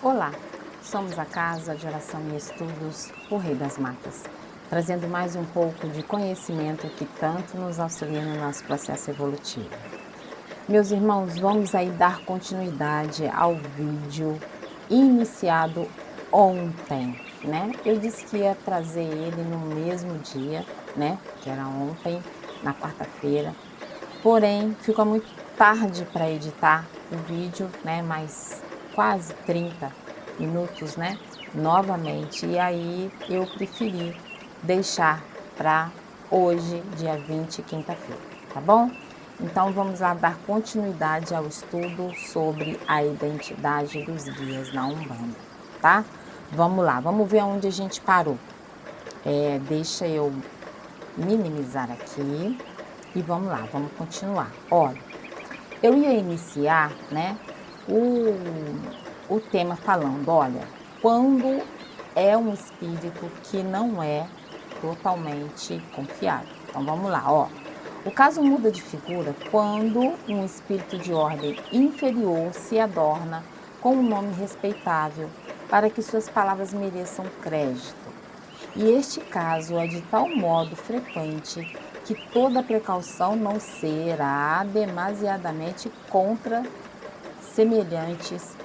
Olá, somos a Casa de Oração e Estudos, o Rei das Matas, trazendo mais um pouco de conhecimento que tanto nos auxilia no nosso processo evolutivo. Meus irmãos, vamos aí dar continuidade ao vídeo iniciado ontem, né? Eu disse que ia trazer ele no mesmo dia, né? Que era ontem, na quarta-feira. Porém, ficou muito tarde para editar o vídeo, né, mais quase 30 minutos, né, novamente. E aí eu preferi deixar para hoje, dia 20, quinta-feira, tá bom? Então vamos lá dar continuidade ao estudo sobre a identidade dos guias na Umbanda, tá? Vamos lá, vamos ver onde a gente parou. Deixa eu minimizar aqui e vamos lá, vamos continuar. Olha, eu ia iniciar, né, o tema falando, olha, quando é um espírito que não é totalmente confiável. Então vamos lá, ó. O caso muda de figura quando um espírito de ordem inferior se adorna com um nome respeitável para que suas palavras mereçam crédito. E este caso é de tal modo frequente que toda precaução não será demasiadamente contra semelhantes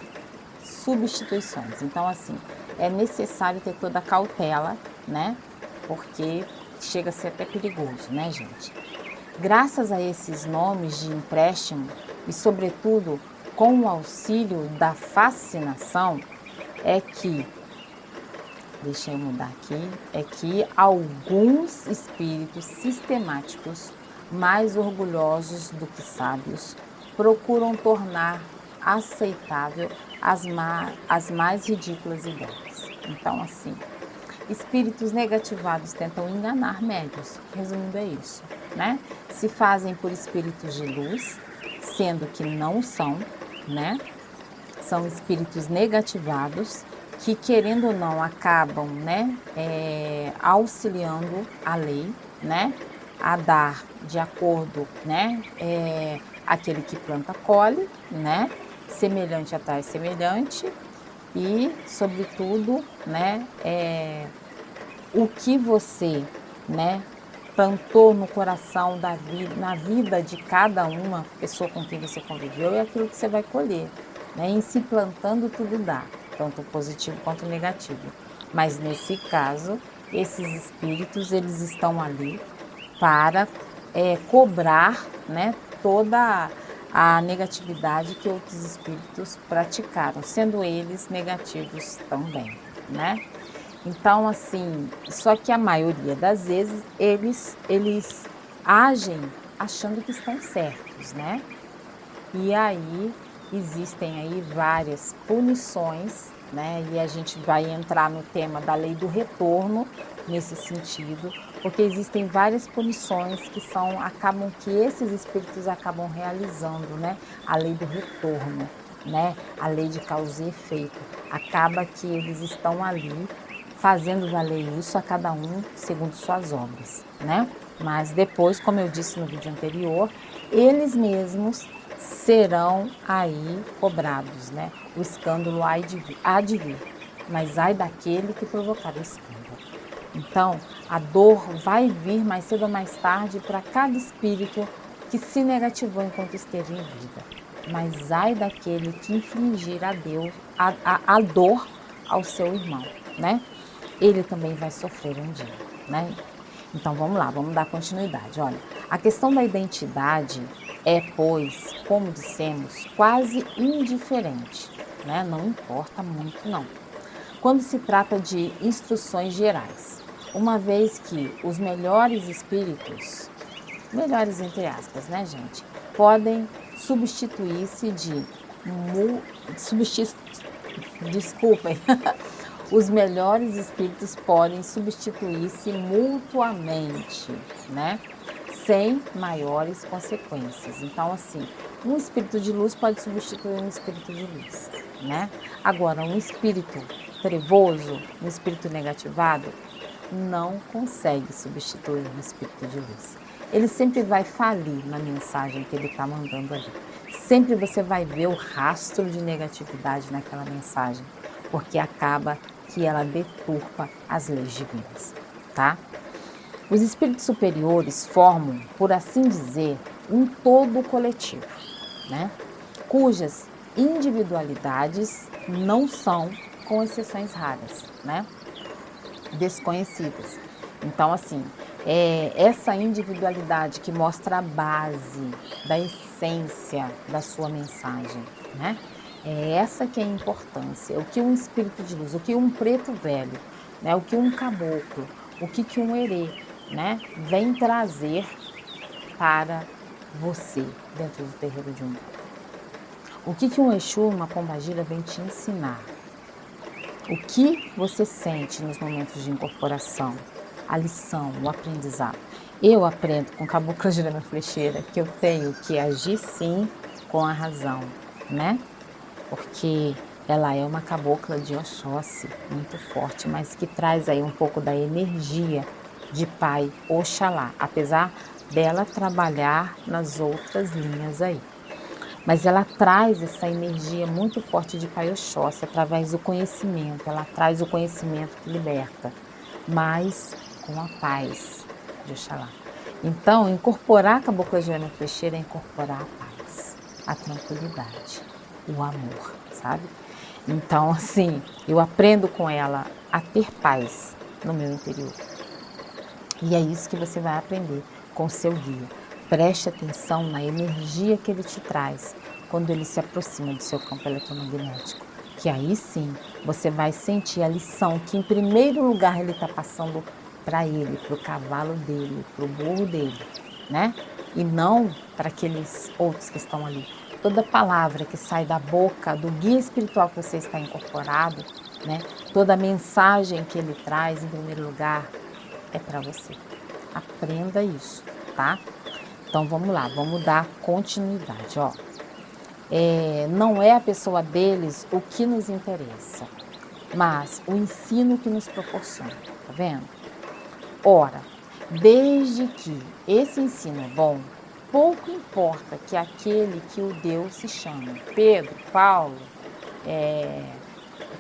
substituições. Então, assim, é necessário ter toda a cautela, né? Porque chega a ser até perigoso, né, gente? Graças a esses nomes de empréstimo e, sobretudo, com o auxílio da fascinação, é que deixa eu mudar aqui, é que alguns espíritos sistemáticos, mais orgulhosos do que sábios, procuram tornar aceitável as mais ridículas ideias. Então, assim, espíritos negativados tentam enganar médios, resumindo é isso, né? Se fazem por espíritos de luz, sendo que não são, né? São espíritos negativados que, querendo ou não, acabam, né, auxiliando a lei, né, a dar de acordo, né, aquele que planta colhe, né, semelhante atrai semelhante e, sobretudo, né, o que você, né, plantou no coração da vida, na vida de cada uma pessoa com quem você conviveu, é aquilo que você vai colher, né? Em se plantando tudo dá, tanto positivo quanto negativo. Mas nesse caso, esses espíritos eles estão ali para cobrar, né, toda a negatividade que outros espíritos praticaram, sendo eles negativos também, né? Então, assim, só que a maioria das vezes eles agem achando que estão certos, né. E aí, existem aí várias punições, né, e a gente vai entrar no tema da lei do retorno nesse sentido, porque existem várias punições que acabam que esses espíritos acabam realizando, né, a lei do retorno, né, a lei de causa e efeito. Acaba que eles estão ali fazendo valer isso a cada um segundo suas obras, né. Mas depois, como eu disse no vídeo anterior, eles mesmos serão aí cobrados, né. O escândalo há de vir, mas ai daquele que provocar o escândalo. Então, a dor vai vir mais cedo ou mais tarde para cada espírito que se negativou enquanto esteve em vida. Mas ai daquele que infligir a Deus a dor ao seu irmão, né? Ele também vai sofrer um dia, né? Então vamos lá, vamos dar continuidade. Olha, a questão da identidade é, pois, como dissemos, quase indiferente, né? Não importa muito, não. Quando se trata de instruções gerais, uma vez que os melhores espíritos, melhores entre aspas, né, gente, podem substituir-se de mu, substi, desculpem, os melhores espíritos podem substituir-se mutuamente, né? Sem maiores consequências. Então, assim, um espírito de luz pode substituir um espírito de luz, né? Agora, um espírito trevoso, um espírito negativado, não consegue substituir um espírito de luz. Ele sempre vai falir na mensagem que ele está mandando ali. Sempre você vai ver o rastro de negatividade naquela mensagem, porque acaba que ela deturpa as leis divinas, tá? Os espíritos superiores formam, por assim dizer, um todo coletivo, né? Cujas individualidades não são, com exceções raras, né, desconhecidas. Então, assim, essa individualidade que mostra a base da essência da sua mensagem, né, é essa que é a importância. O que um espírito de luz, o que um preto velho, né, o que um caboclo, o que um herê, né, vem trazer para você dentro do terreiro de Umbanda. O que um Exu, uma pombagira vem te ensinar? O que você sente nos momentos de incorporação? A lição, o aprendizado. Eu aprendo com Cabocla Girando a Flecheira que eu tenho que agir sim com a razão, né? Porque ela é uma cabocla de Oxóssi, muito forte, mas que traz aí um pouco da energia de pai Oxalá, apesar dela trabalhar nas outras linhas aí. Mas ela traz essa energia muito forte de Pai Oxóssi através do conhecimento, ela traz o conhecimento que liberta, mas com a paz de Oxalá. Então, incorporar a Cabocla Joana Flecheira é incorporar a paz, a tranquilidade, o amor, sabe? Então, assim, eu aprendo com ela a ter paz no meu interior. E é isso que você vai aprender com o seu guia. Preste atenção na energia que ele te traz quando ele se aproxima do seu campo eletromagnético, que aí sim você vai sentir a lição que, em primeiro lugar, ele está passando para ele, para o cavalo dele, para o burro dele, né? E não para aqueles outros que estão ali. Toda palavra que sai da boca do guia espiritual que você está incorporado, né? Toda mensagem que ele traz, em primeiro lugar, é para você. Aprenda isso, tá? Então vamos lá, vamos dar continuidade, ó. Não é a pessoa deles o que nos interessa, mas o ensino que nos proporciona, tá vendo? Ora, desde que esse ensino é bom, pouco importa que aquele que o deu se chame Pedro, Paulo, eh,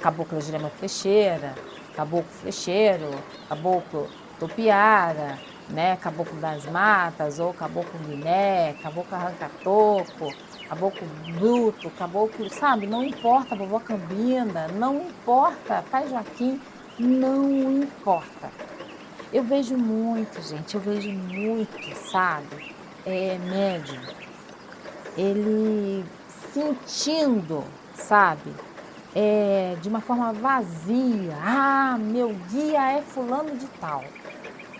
Caboclo Jurema Flecheira, Caboclo Flecheiro, Caboclo Tupiara, né, Caboclo das Matas, ou Caboclo Guiné, Caboclo Arranca-Toco, Caboclo Bruto, Caboclo, sabe, não importa, Vovó Cambinda, não importa, Pai Joaquim, não importa. Eu vejo muito, gente, eu vejo muito, sabe, médium, ele sentindo, sabe, de uma forma vazia. "Ah, meu guia é fulano de tal",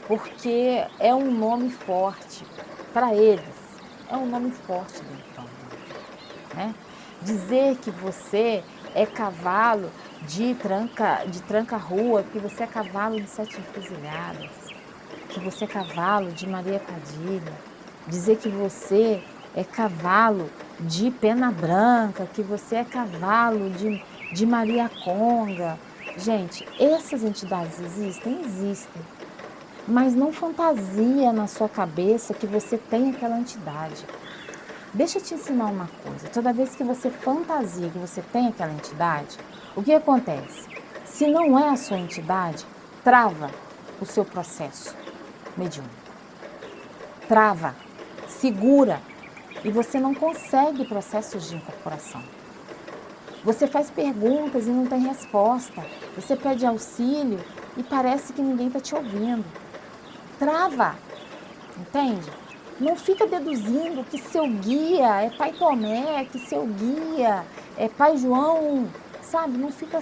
porque é um nome forte para eles, é um nome forte dentro da Umbanda, né. Dizer que você é cavalo de tranca-rua, que você é cavalo de 7 encruzilhadas, que você é cavalo de Maria Padilha, dizer que você é cavalo de Pena Branca, que você é cavalo de Maria Conga. Gente, essas entidades existem? Existem, mas não fantasia na sua cabeça que você tem aquela entidade. Deixa eu te ensinar uma coisa, toda vez que você fantasia que você tem aquela entidade, o que acontece? Se não é a sua entidade, trava o seu processo mediúnico. Trava, segura, e você não consegue processos de incorporação. Você faz perguntas e não tem resposta. Você pede auxílio e parece que ninguém está te ouvindo. Trava, entende? Não fica deduzindo que seu guia é Pai Tomé, que seu guia é Pai João, sabe? Não fica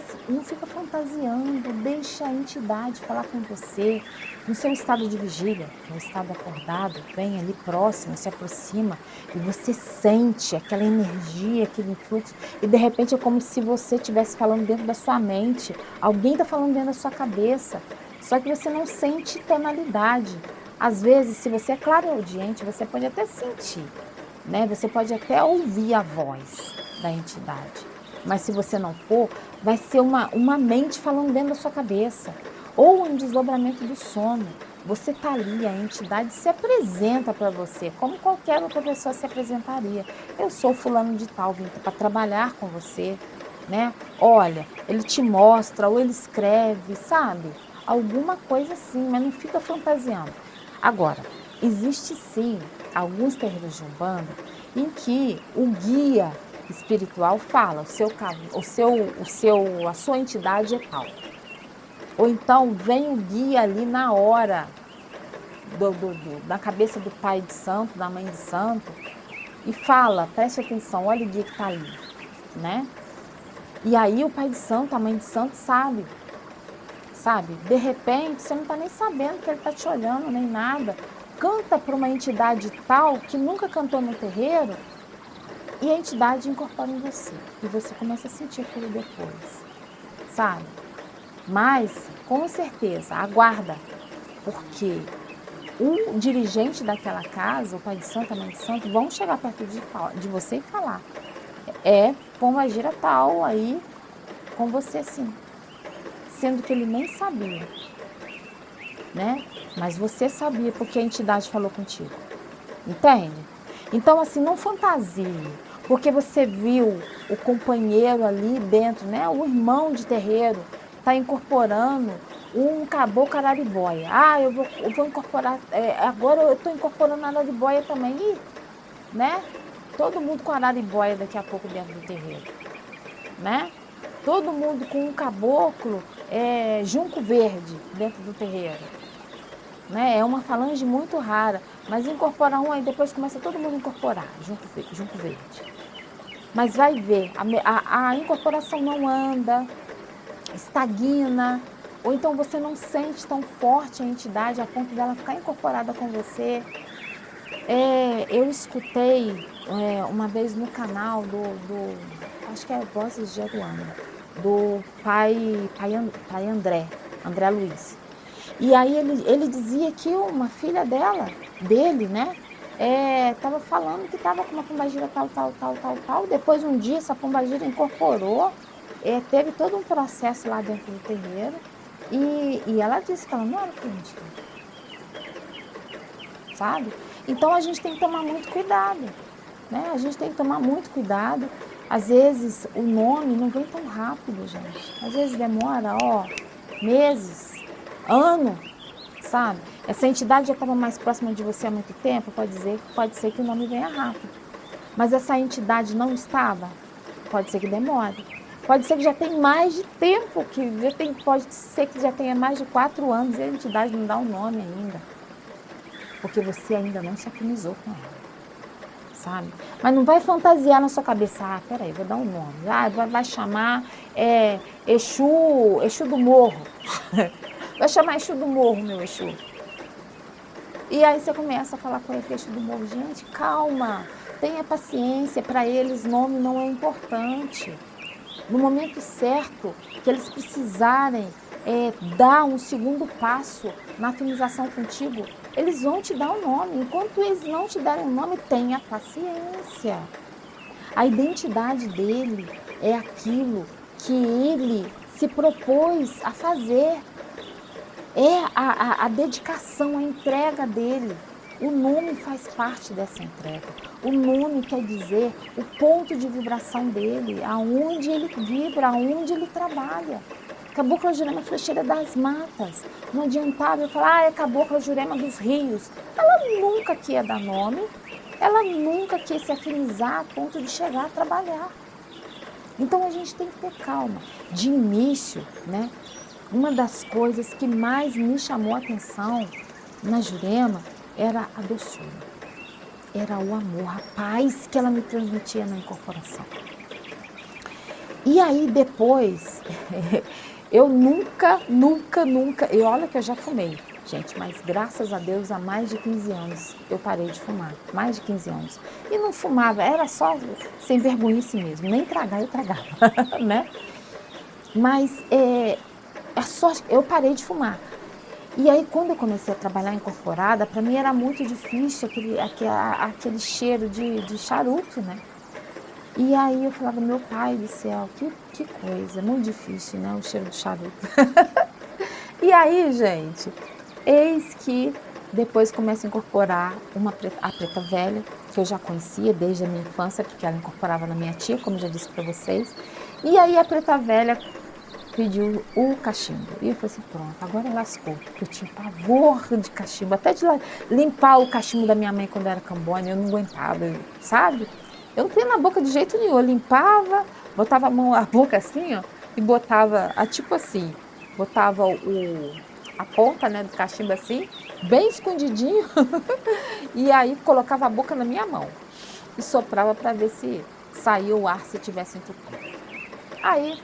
fantasiando, deixa a entidade falar com você no seu estado de vigília, que é o estado acordado, vem ali próximo, se aproxima e você sente aquela energia, aquele influxo e de repente é como se você estivesse falando dentro da sua mente, alguém está falando dentro da sua cabeça, só que você não sente tonalidade. Às vezes, se você é clareaudiente, você pode até sentir, né, você pode até ouvir a voz da entidade, mas se você não for, vai ser uma mente falando dentro da sua cabeça, ou um desdobramento do sono. Você está ali, a entidade se apresenta para você, como qualquer outra pessoa se apresentaria. "Eu sou fulano de tal, vim para trabalhar com você", né? Olha, ele te mostra ou ele escreve, sabe? Alguma coisa assim, mas não fica fantasiando. Agora, existe sim alguns terreiros de Umbanda em que o guia espiritual fala, a sua entidade é tal. Ou então vem o guia ali na hora, da cabeça do pai de santo, da mãe de santo, e fala, preste atenção, olha o guia que está ali, né? E aí o pai de santo, a mãe de santo sabe? De repente, você não está nem sabendo que ele está te olhando, nem nada. Canta para uma entidade tal que nunca cantou no terreiro e a entidade incorpora em você. E você começa a sentir aquilo depois, sabe? Mas, com certeza, aguarda, porque o dirigente daquela casa, o pai de santo, a mãe de santo, vão chegar perto de você e falar: é pombagira tal aí com você sim. Sendo que ele nem sabia, né? Mas você sabia porque a entidade falou contigo. Entende? Então, assim, não fantasie, porque você viu o companheiro ali dentro, né? O irmão de terreiro está incorporando um caboclo araribóia. Ah, eu vou incorporar, agora eu estou incorporando araribóia também, né? Todo mundo com araribóia daqui a pouco dentro do terreiro, né? Todo mundo com um caboclo, junco verde dentro do terreiro, né? É uma falange muito rara, mas incorpora um, aí depois começa todo mundo a incorporar, junco verde. Mas vai ver, a incorporação não anda, estagna, ou então você não sente tão forte a entidade a ponto dela ficar incorporada com você. Eu escutei uma vez no canal acho que é Vozes de Aruanda, do pai André Luiz. E aí ele dizia que uma filha dele, né, estava falando que estava com uma pombagira tal. Depois, um dia, essa pombagira incorporou, teve todo um processo lá dentro do terreiro, e ela disse que ela não era filha de Deus, sabe? Então, a gente tem que tomar muito cuidado, né? A gente tem que tomar muito cuidado. Às vezes, o nome não vem tão rápido, gente. Às vezes demora, meses, ano, sabe? Essa entidade já estava mais próxima de você há muito tempo, pode ser que o nome venha rápido. Mas essa entidade não estava, pode ser que demore. Pode ser que já tenha mais de tempo, pode ser que já tenha mais de 4 anos e a entidade não dá o nome ainda. Porque você ainda não se afinizou com ela, sabe? Mas não vai fantasiar na sua cabeça, peraí, vou dar um nome. Vai chamar Exu do Morro. Vai chamar Exu do Morro, meu Exu. E aí você começa a falar com ele, Exu do Morro, gente, calma, tenha paciência, para eles nome não é importante. No momento certo, que eles precisarem dar um segundo passo na afinização contigo, eles vão te dar o nome. Enquanto eles não te derem o nome, tenha paciência. A identidade dele é aquilo que ele se propôs a fazer. É a dedicação, a entrega dele. O nome faz parte dessa entrega. O nome quer dizer o ponto de vibração dele, aonde ele vibra, aonde ele trabalha. Cabocla Jurema Flecheira das Matas. Não adiantava eu falar, é Cabocla Jurema dos Rios. Ela nunca quis dar nome, ela nunca quis se afinizar a ponto de chegar a trabalhar. Então a gente tem que ter calma. De início, né? Uma das coisas que mais me chamou a atenção na Jurema era a doçura, era o amor, a paz que ela me transmitia na incorporação. E aí depois, eu nunca, e olha que eu já fumei, gente, mas graças a Deus há mais de 15 anos eu parei de fumar, mais de 15 anos. E não fumava, era só sem vergonhice mesmo, nem tragar eu tragava, né? Mas eu parei de fumar. E aí, quando eu comecei a trabalhar incorporada, para mim era muito difícil aquele cheiro de charuto, né? E aí eu falava, meu pai do céu, que coisa, muito difícil, né? O cheiro do charuto. E aí, gente, eis que depois começa a incorporar a preta velha, que eu já conhecia desde a minha infância, porque ela incorporava na minha tia, como já disse para vocês. E aí a preta velha pediu o cachimbo. E eu falei assim, pronto, agora lascou. Porque eu tinha pavor de cachimbo. Até de limpar o cachimbo da minha mãe quando era cambone, eu não aguentava, sabe? Eu não punha na boca de jeito nenhum. Eu limpava, botava a mão, a boca assim, ó, e botava, tipo assim, botava a ponta, né, do cachimbo assim, bem escondidinho, e aí colocava a boca na minha mão. E soprava para ver se saía o ar se tivesse entupido. Aí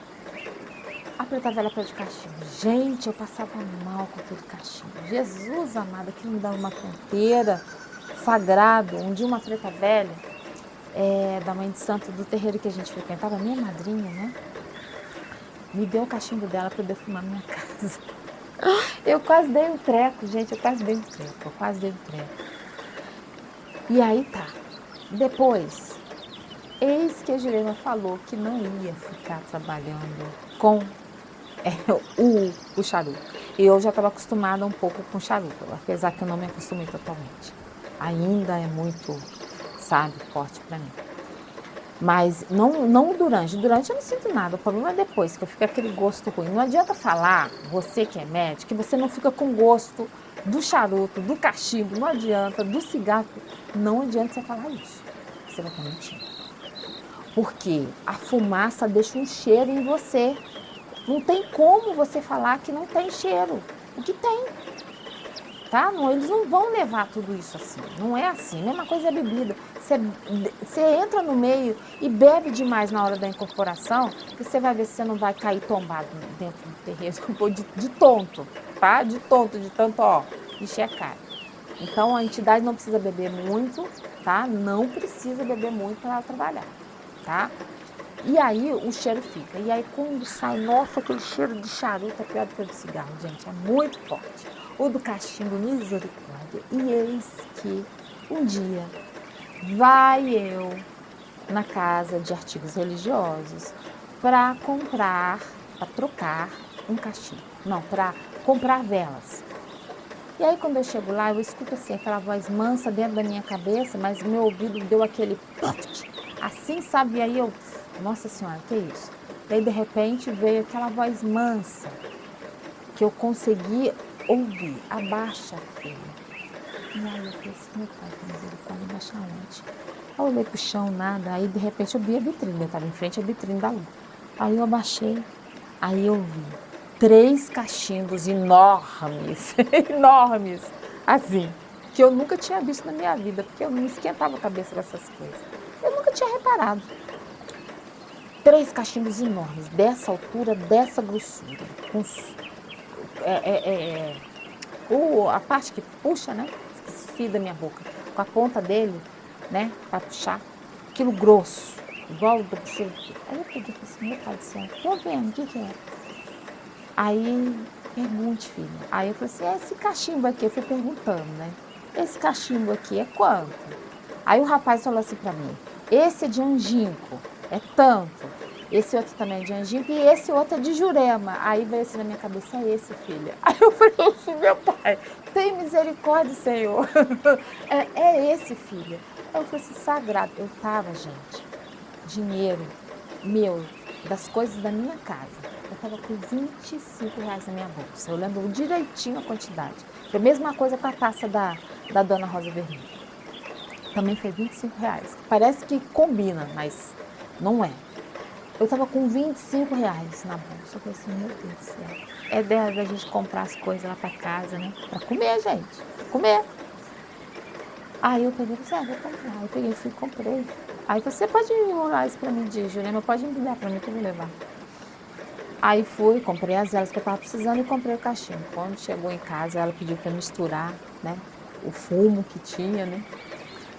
a preta velha pede cachimbo. Gente, eu passava mal com aquele cachimbo. Jesus amado, aquilo me dava uma tonteira, sagrado. Um dia uma preta velha, da mãe de santo do terreiro que a gente frequentava, minha madrinha, né? Me deu o cachimbo dela para eu defumar minha casa. Eu quase dei um treco, gente, eu quase dei um treco. E aí tá. Depois, eis que a Jurema falou que não ia ficar trabalhando com o charuto. E eu já estava acostumada um pouco com charuto, apesar que eu não me acostumei totalmente. Ainda é muito, sabe, forte para mim. Mas não durante. Durante eu não sinto nada. O problema é depois, que eu fico aquele gosto ruim. Não adianta falar, você que é médico, que você não fica com gosto do charuto, do cachimbo, não adianta, do cigarro. Não adianta você falar isso. Você vai estar mentindo. Porque a fumaça deixa um cheiro em você. Não tem como você falar que não tem cheiro. O que tem, tá? Não, eles não vão levar tudo isso assim. Não é assim. Mesma coisa é bebida. Você entra no meio e bebe demais na hora da incorporação, que você vai ver se você não vai cair tombado dentro do terreiro, de tonto, tá? De tonto, de tanto, ó, encher a cara. Então a entidade não precisa beber muito, tá? Não precisa beber muito para ela trabalhar, tá? E aí o cheiro fica. E aí quando sai, nossa, aquele cheiro de charuto é pior do que o de cigarro, gente. É muito forte. O do cachimbo, misericórdia. E eis que um dia vai eu na casa de artigos religiosos para comprar, para trocar um cachimbo. Não, para comprar velas. E aí quando eu chego lá, eu escuto assim, aquela voz mansa dentro da minha cabeça, mas meu ouvido deu aquele ploft, assim, sabe? E aí eu, nossa senhora, que é isso? E aí de repente veio aquela voz mansa, que eu consegui ouvir, abaixa, filha. E aí eu falei assim, meu pai, que misericórdia, abaixa onde? Eu olhei pro chão, nada, aí de repente eu vi a vitrine, eu estava em frente à vitrine da lua. Aí eu abaixei, aí eu vi 3 cachimbos enormes, enormes, assim, que eu nunca tinha visto na minha vida, porque eu não esquentava a cabeça dessas coisas. Eu nunca tinha reparado. 3 cachimbos enormes, dessa altura, dessa grossura, com a parte que puxa, né? Esqueci da minha boca, com a ponta dele, né? Para puxar, aquilo grosso, igual o do puxei. Aí eu peguei e falei assim, meu pai do céu, tô vendo, o que que é? Aí, pergunte, filha. Aí eu falei assim, esse cachimbo aqui, eu fui perguntando, né? Esse cachimbo aqui é quanto? Aí o rapaz falou assim para mim, esse é de angico, é tanto. Esse outro também é de angico e esse outro é de jurema. Aí veio assim na minha cabeça, é esse, filha. Aí eu falei assim, meu pai, tem misericórdia, Senhor. É esse, filha. Aí eu falei assim, sagrado. Eu tava, gente, dinheiro meu, das coisas da minha casa. Eu estava com R$ 25 na minha bolsa. Eu lembro direitinho a quantidade. Foi a mesma coisa com a taça da Dona Rosa Vermelha. Também foi R$ 25. Parece que combina, mas não é. Eu estava com R$ 25 na bolsa. Eu falei assim, meu Deus do céu. É da gente comprar as coisas lá para casa, né? Para comer, gente. Pra comer. Aí eu peguei e falei, vou comprar. Aí eu peguei, fui e comprei. Aí você pode enrolar isso para mim, Juliana, pode enviar para mim que eu vou levar. Aí fui, comprei as velas que eu estava precisando e comprei o cachimbo. Quando chegou em casa, ela pediu para misturar, né, o fumo que tinha, né,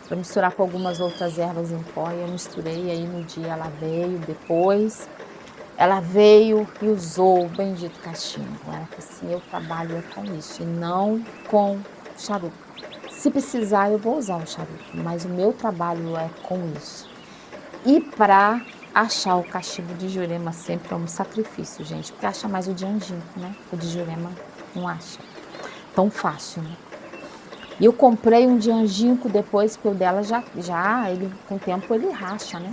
para misturar com algumas outras ervas em pó. E eu misturei, e aí no dia ela veio, depois ela veio e usou o bendito cachimbo. Ela falou assim, eu trabalho com isso e não com charuto. Se precisar, eu vou usar o charuto, mas o meu trabalho é com isso. E para achar o cachimbo de Jurema sempre é um sacrifício, gente, porque acha mais o de angico, né? O de Jurema não acha tão fácil, né? E eu comprei um de angico depois que o dela ele com o tempo ele racha, né?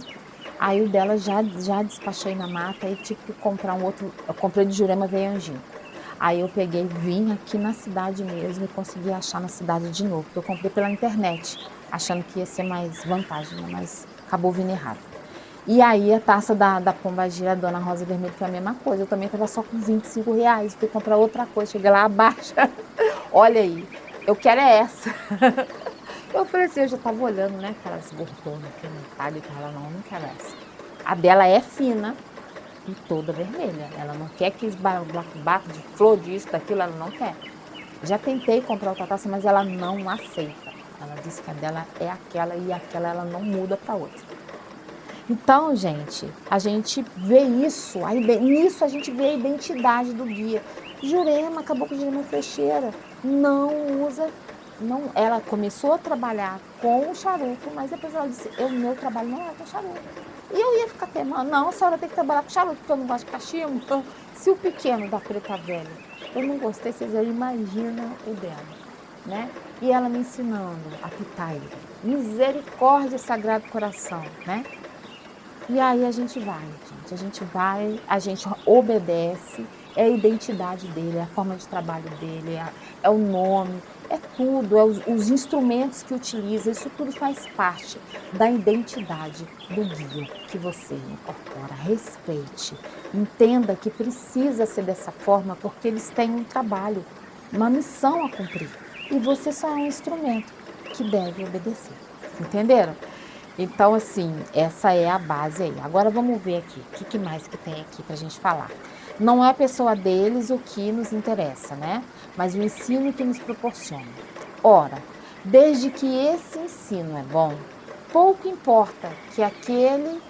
Aí o dela já despachei na mata e tive que comprar um outro, eu comprei de Jurema, veio Angico. Aí eu peguei, vim aqui na cidade mesmo e consegui achar na cidade de novo, porque eu comprei pela internet, achando que ia ser mais vantagem, né, mas acabou vindo errado. E aí a taça da Pombagira, a Dona Rosa Vermelho, foi a mesma coisa, eu também estava só com R$ 25, fui comprar outra coisa, cheguei lá abaixo, olha aí, eu quero é essa. Eu falei assim, eu já estava olhando, né, aquelas gordonas aqui no talho e tal, ela: "Não, não quero essa". A dela é fina e toda vermelha, ela não quer aqueles balacobaco de flor, disso, daquilo, ela não quer. Já tentei comprar outra taça, mas ela não aceita. Ela disse que a dela é aquela e aquela ela não muda para outra. Então, gente, a gente vê isso, nisso a gente vê a identidade do guia. Jurema, acabou com Jurema Frecheira, não usa, não, ela começou a trabalhar com o charuto, mas depois ela disse: "Eu, meu trabalho não é com charuto". E eu ia ficar teimando: "Não, a senhora tem que trabalhar com charuto, porque eu não gosto de cachimbo". Então, se o pequeno da Preta Velha, eu não gostei, vocês já imaginam o dela, né. E ela me ensinando a pitaia, misericórdia, Sagrado Coração, né. E aí a gente obedece, é a identidade dele, é a forma de trabalho dele, é o nome, é tudo, é os instrumentos que utiliza, isso tudo faz parte da identidade do guia que você incorpora. Respeite, entenda que precisa ser dessa forma, porque eles têm um trabalho, uma missão a cumprir, e você só é um instrumento que deve obedecer, entenderam? Então, assim, essa é a base aí. Agora vamos ver aqui, o que mais que tem aqui para a gente falar. Não é a pessoa deles o que nos interessa, né, mas o ensino que nos proporciona. Ora, desde que esse ensino é bom, pouco importa que aquele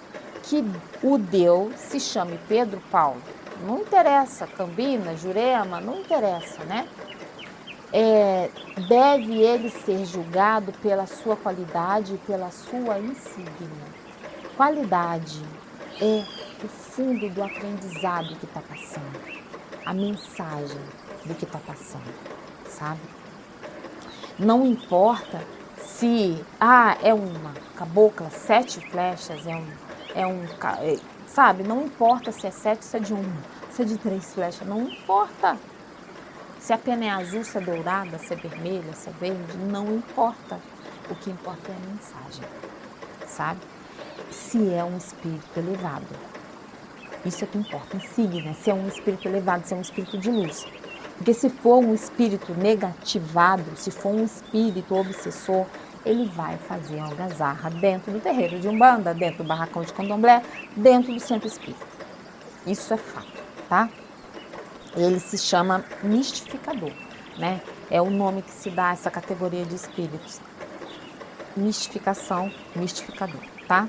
que o deu se chame Pedro, Paulo, não interessa, Campinas, Jurema, não interessa, né. Deve ele ser julgado pela sua qualidade e pela sua insígnia. Qualidade é o fundo do aprendizado que está passando, a mensagem do que está passando, sabe. Não importa se, é uma cabocla, 7 flechas, sabe, não importa se é 7, se é de uma, se é de 3 flechas, não importa. Se a pena é azul, se é dourada, se é vermelha, se é verde, não importa. O que importa é a mensagem, sabe. Se é um espírito elevado, isso é que importa, insígnia, se é um espírito elevado, se é um espírito de luz. Porque se for um espírito negativado, se for um espírito obsessor, ele vai fazer algazarra dentro do terreiro de Umbanda, dentro do barracão de Candomblé, dentro do centro espírita. Isso é fato, tá. Ele se chama mistificador, né, é o nome que se dá a essa categoria de espíritos. Mistificação, mistificador, tá.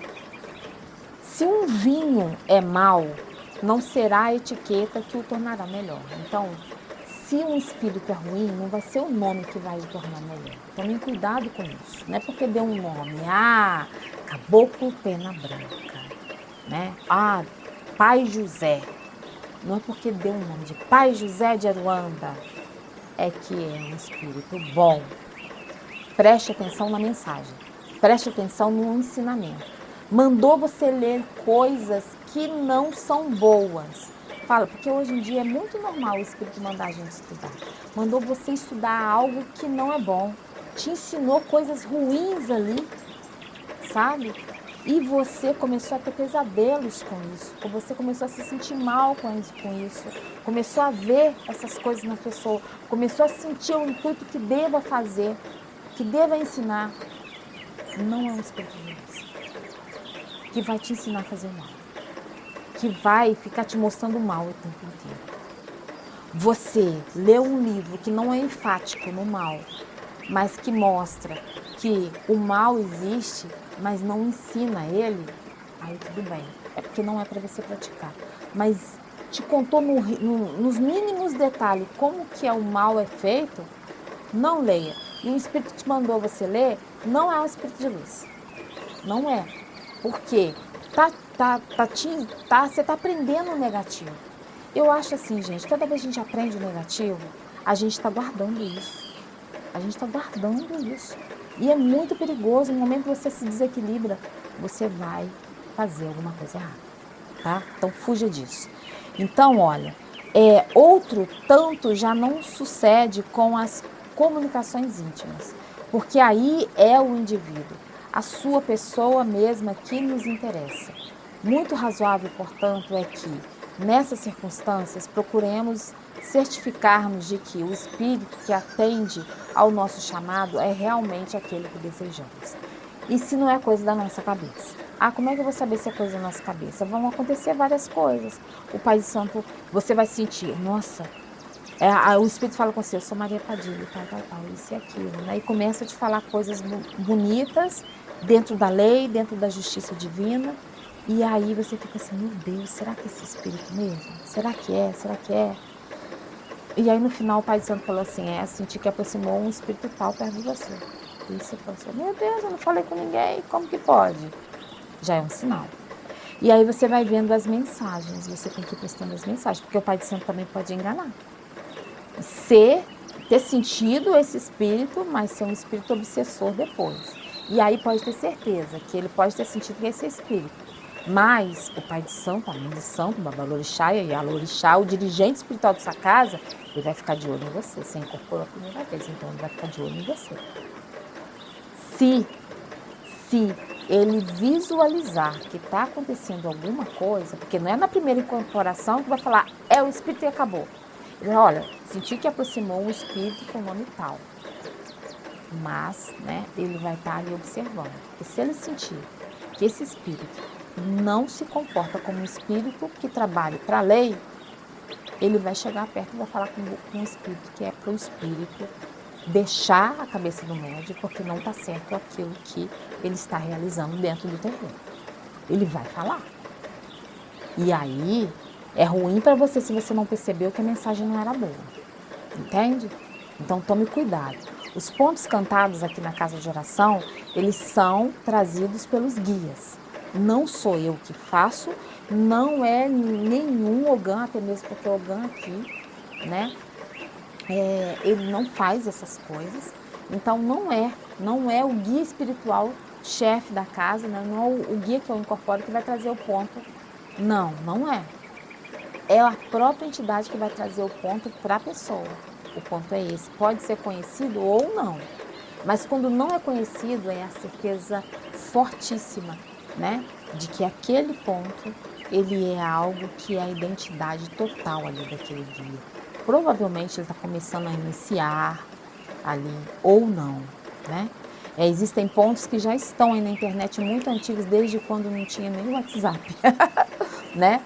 Se um vinho é mau, não será a etiqueta que o tornará melhor. Então, se um espírito é ruim, não vai ser o nome que vai o tornar melhor. Tomem cuidado com isso. Não é porque deu um nome, Caboclo Pena Branca, né? Pai José. Não é porque deu um nome de Pai José de Aruanda, é que é um espírito bom. Preste atenção na mensagem, preste atenção no ensinamento. Mandou você ler coisas que não são boas. Fala, porque hoje em dia é muito normal o espírito mandar a gente estudar. Mandou você estudar algo que não é bom. Te ensinou coisas ruins ali, sabe? E você começou a ter pesadelos com isso, ou você começou a se sentir mal com isso, começou a ver essas coisas na pessoa, começou a sentir o intuito que deva fazer, que deva ensinar. Não é um espírito de luz que vai te ensinar a fazer o mal, que vai ficar te mostrando o mal o tempo inteiro. Você lê um livro que não é enfático no mal, mas que mostra que o mal existe, mas não ensina ele, aí tudo bem, é porque não é para você praticar. Mas te contou nos mínimos detalhes como que o mal é feito, não leia. E o espírito que te mandou você ler não é um espírito de luz, não é. Porque você está aprendendo o negativo. Eu acho assim, gente, toda vez que a gente aprende o negativo, a gente está guardando isso. A gente está guardando isso. E é muito perigoso, no momento que você se desequilibra, você vai fazer alguma coisa errada, tá? Então fuja disso. Então olha, outro tanto já não sucede com as comunicações íntimas, porque aí é o indivíduo, a sua pessoa mesma que nos interessa. Muito razoável, portanto, é que, nessas circunstâncias, procuremos certificarmos de que o espírito que atende ao nosso chamado é realmente aquele que desejamos. E se não é coisa da nossa cabeça? Ah, como é que eu vou saber se é coisa da nossa cabeça? Vão acontecer várias coisas. O Pai de Santo, você vai sentir, nossa, o Espírito fala com você, eu sou Maria Padilha, tal, isso e aquilo, né? E começa a te falar coisas bonitas, dentro da lei, dentro da justiça divina, e aí você fica assim, meu Deus, será que é esse Espírito mesmo? Será que é? Será que é? E aí no final o Pai de Santo falou assim, senti que aproximou um Espírito tal perto de você. E você falou assim, meu Deus, eu não falei com ninguém, como que pode? Já é um sinal. E aí você vai vendo as mensagens, você tem que ir prestando as mensagens, porque o Pai de Santo também pode enganar. Ter sentido esse espírito, mas ser um espírito obsessor depois. E aí pode ter certeza que ele pode ter sentido que esse espírito. Mas o pai de santo, a mãe de santo, o babalorixá e a lorixá, o dirigente espiritual dessa casa, ele vai ficar de olho em você. Você incorporou a primeira vez, então ele vai ficar de olho em você. Se ele visualizar que está acontecendo alguma coisa, porque não é na primeira incorporação que vai falar, é o espírito e acabou. Ele vai, olha, senti que aproximou um espírito com o nome tal. Mas, né, ele vai estar ali observando. Porque se ele sentir que esse espírito não se comporta como um espírito que trabalhe para a lei, ele vai chegar perto e vai falar com o espírito, que é para o espírito deixar a cabeça do médium, porque não está certo aquilo que ele está realizando dentro do terreno. Ele vai falar. E aí, é ruim para você se você não percebeu que a mensagem não era boa. Entende? Então tome cuidado. Os pontos cantados aqui na casa de oração, eles são trazidos pelos guias. Não sou eu que faço, não é nenhum Ogã, até mesmo porque o Ogã aqui, né? Ele não faz essas coisas. Então não é o guia espiritual chefe da casa, né? Não é o guia que eu incorporo que vai trazer o ponto. Não é. É a própria entidade que vai trazer o ponto para a pessoa. O ponto é esse. Pode ser conhecido ou não. Mas quando não é conhecido, é a certeza fortíssima, né? De que aquele ponto, ele é algo que é a identidade total ali daquele guia. Provavelmente ele está começando a iniciar ali, ou não, né? Existem pontos que já estão aí na internet muito antigos, desde quando não tinha nem o WhatsApp, né?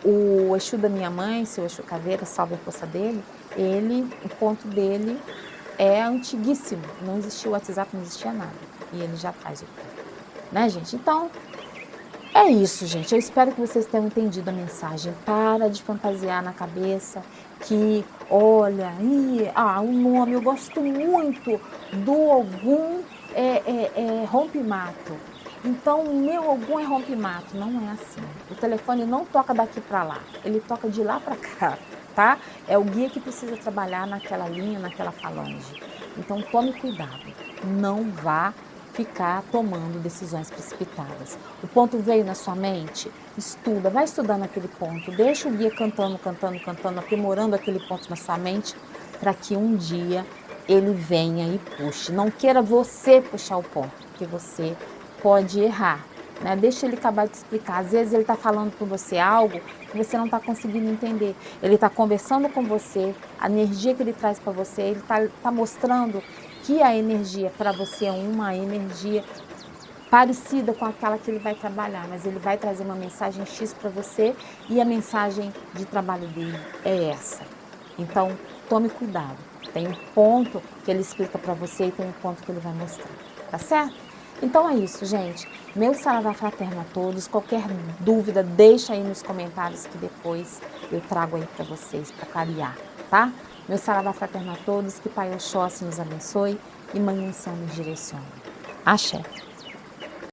O Exu da minha mãe, seu Exu Caveira, salve a força dele, o ponto dele é antiguíssimo, não existia o WhatsApp, não existia nada, e ele já faz o ponto, né, gente? Então, é isso, gente. Eu espero que vocês tenham entendido a mensagem. Para de fantasiar na cabeça que, olha, o nome, eu gosto muito do Ogum Rompe-Mato. Então, o meu Ogum é Rompe-Mato. Não é assim. O telefone não toca daqui para lá, ele toca de lá para cá, tá? É o guia que precisa trabalhar naquela linha, naquela falange. Então, tome cuidado. Não vá ficar tomando decisões precipitadas. O ponto veio na sua mente? Estuda, vai estudando aquele ponto, deixa o guia cantando, aprimorando aquele ponto na sua mente, para que um dia ele venha e puxe. Não queira você puxar o ponto, porque você pode errar, né? Deixa ele acabar de explicar. Às vezes ele está falando com você algo que você não está conseguindo entender. Ele está conversando com você, a energia que ele traz para você, ele está mostrando que a energia para você é uma energia parecida com aquela que ele vai trabalhar, mas ele vai trazer uma mensagem X para você e a mensagem de trabalho dele é essa. Então, tome cuidado. Tem um ponto que ele explica para você e tem um ponto que ele vai mostrar, tá certo? Então é isso, gente. Meu saravá fraterno a todos. Qualquer dúvida, deixa aí nos comentários que depois eu trago aí para vocês, para clarear, tá? Meu saravá fraterno a todos, que Pai Oxóssi nos abençoe e Mãe Anciã nos direcione. Axé.